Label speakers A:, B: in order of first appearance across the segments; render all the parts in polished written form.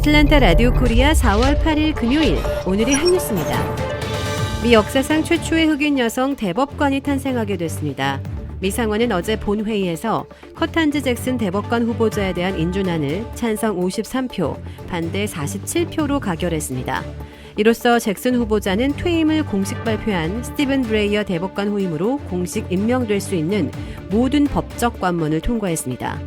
A: 애틀랜타 라디오 코리아 4월 8일 금요일, 오늘의 한 뉴스입니다. 미 역사상 최초의 흑인 여성 대법관이 탄생하게 됐습니다. 미 상원은 어제 본회의에서 커탄즈 잭슨 대법관 후보자에 대한 인준안을 찬성 53표, 반대 47표로 가결했습니다. 이로써 잭슨 후보자는 퇴임을 공식 발표한 스티븐 브레이어 대법관 후임으로 공식 임명될 수 있는 모든 법적 관문을 통과했습니다.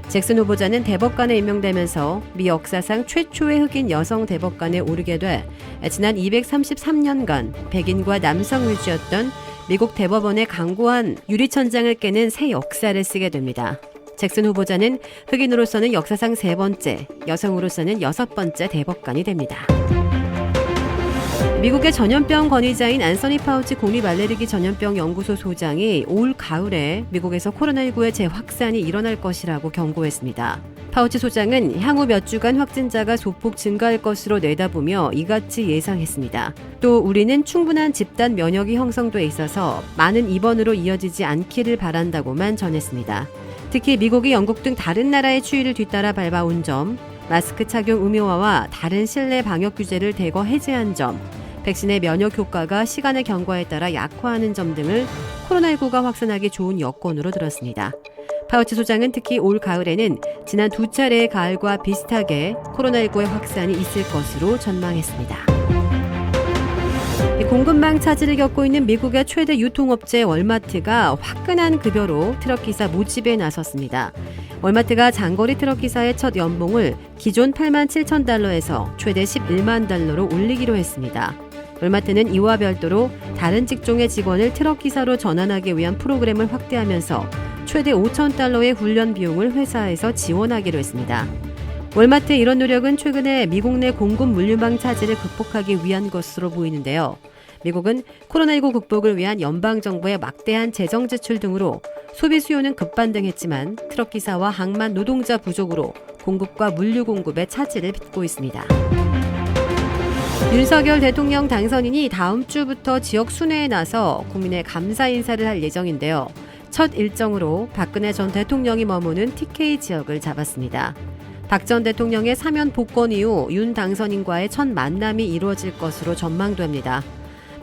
A: 잭슨 후보자는 대법관에 임명되면서 미 역사상 최초의 흑인 여성 대법관에 오르게 돼 지난 233년간 백인과 남성 위주였던 미국 대법원의 강고한 유리천장을 깨는 새 역사를 쓰게 됩니다. 잭슨 후보자는 흑인으로서는 역사상 3번째, 여성으로서는 6번째 대법관이 됩니다. 미국의 전염병 권위자인 안서니 파우치 국립 알레르기 전염병 연구소 소장이 올 가을에 미국에서 코로나19의 재확산이 일어날 것이라고 경고했습니다. 파우치 소장은 향후 몇 주간 확진자가 소폭 증가할 것으로 내다보며 이같이 예상했습니다. 또 우리는 충분한 집단 면역이 형성돼 있어서 많은 입원으로 이어지지 않기를 바란다고만 전했습니다. 특히 미국이 영국 등 다른 나라의 추이를 뒤따라 밟아온 점, 마스크 착용 의무화와 다른 실내 방역 규제를 대거 해제한 점, 백신의 면역 효과가 시간의 경과에 따라 약화하는 점 등을 코로나19가 확산하기 좋은 여건으로 들었습니다. 파우치 소장은 특히 올 가을에는 지난 2차례의 가을과 비슷하게 코로나19의 확산이 있을 것으로 전망했습니다. 공급망 차질을 겪고 있는 미국의 최대 유통업체 월마트가 화끈한 급여로 트럭기사 모집에 나섰습니다. 월마트가 장거리 트럭기사의 첫 연봉을 기존 87,000달러에서 최대 11만 달러로 올리기로 했습니다. 월마트는 이와 별도로 다른 직종의 직원을 트럭기사로 전환하기 위한 프로그램을 확대하면서 최대 5,000달러의 훈련 비용을 회사에서 지원하기로 했습니다. 월마트의 이런 노력은 최근에 미국 내 공급 물류망 차질을 극복하기 위한 것으로 보이는데요. 미국은 코로나19 극복을 위한 연방정부의 막대한 재정 지출 등으로 소비 수요는 급반등했지만 트럭기사와 항만 노동자 부족으로 공급과 물류 공급에 차질을 빚고 있습니다. 윤석열 대통령 당선인이 다음 주부터 지역 순회에 나서 국민의 감사 인사를 할 예정인데요. 첫 일정으로 박근혜 전 대통령이 머무는 TK 지역을 잡았습니다. 박 전 대통령의 사면 복권 이후 윤 당선인과의 첫 만남이 이루어질 것으로 전망됩니다.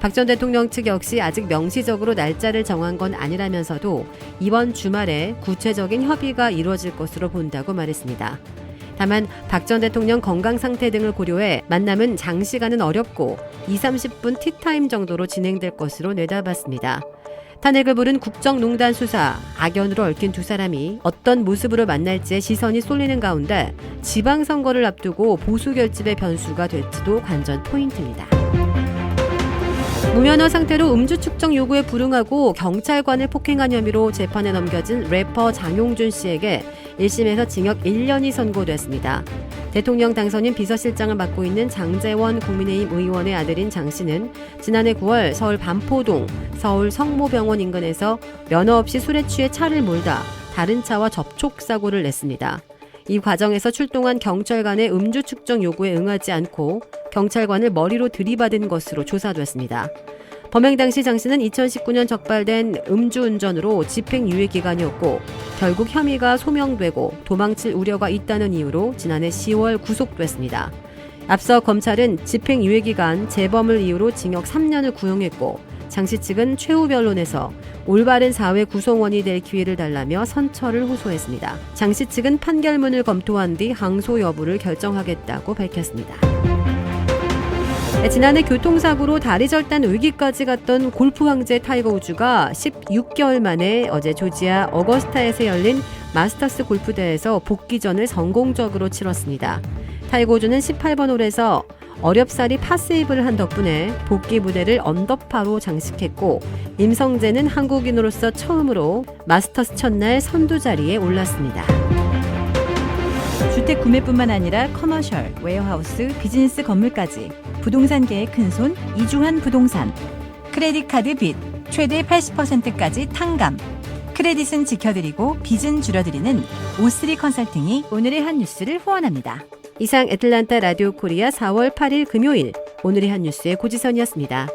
A: 박 전 대통령 측 역시 아직 명시적으로 날짜를 정한 건 아니라면서도 이번 주말에 구체적인 협의가 이루어질 것으로 본다고 말했습니다. 다만 박 전 대통령 건강 상태 등을 고려해 만남은 장시간은 어렵고 20-30분 티타임 정도로 진행될 것으로 내다봤습니다. 탄핵을 부른 국정농단 수사, 악연으로 얽힌 두 사람이 어떤 모습으로 만날지에 시선이 쏠리는 가운데 지방선거를 앞두고 보수 결집의 변수가 될지도 관전 포인트입니다. 무면허 상태로 음주 측정 요구에 불응하고 경찰관을 폭행한 혐의로 재판에 넘겨진 래퍼 장용준 씨에게 1심에서 징역 1년이 선고됐습니다. 대통령 당선인 비서실장을 맡고 있는 장제원 국민의힘 의원의 아들인 장 씨는 지난해 9월 서울 반포동 서울 성모병원 인근에서 면허 없이 술에 취해 차를 몰다 다른 차와 접촉사고를 냈습니다. 이 과정에서 출동한 경찰관의 음주 측정 요구에 응하지 않고 경찰관을 머리로 들이받은 것으로 조사됐습니다. 범행 당시 장 씨는 2019년 적발된 음주운전으로 집행유예 기간이었고 결국 혐의가 소명되고 도망칠 우려가 있다는 이유로 지난해 10월 구속됐습니다. 앞서 검찰은 집행유예 기간 재범을 이유로 징역 3년을 구형했고 장 씨 측은 최후 변론에서 올바른 사회 구성원이 될 기회를 달라며 선처를 호소했습니다. 장 씨 측은 판결문을 검토한 뒤 항소 여부를 결정하겠다고 밝혔습니다. 지난해 교통사고로 다리 절단 위기까지 갔던 골프 황제 타이거 우즈가 16개월 만에 어제 조지아 어거스타에서 열린 마스터스 골프대회에서 복귀전을 성공적으로 치렀습니다. 타이거 우즈는 18번 홀에서 어렵사리 파세이브를 한 덕분에 복귀 무대를 언더파로 장식했고 임성재는 한국인으로서 처음으로 마스터스 첫날 선두 자리에 올랐습니다.
B: 주택 구매뿐만 아니라 커머셜, 웨어하우스, 비즈니스 건물까지 부동산계의 큰손 이주환 부동산. 크레딧 카드 빚 최대 80%까지 탕감. 크레딧은 지켜드리고 빚은 줄여드리는 O3 컨설팅이 오늘의 한 뉴스를 후원합니다.
A: 이상 애틀랜타 라디오 코리아 4월 8일 금요일 오늘의 한 뉴스의 고지선이었습니다.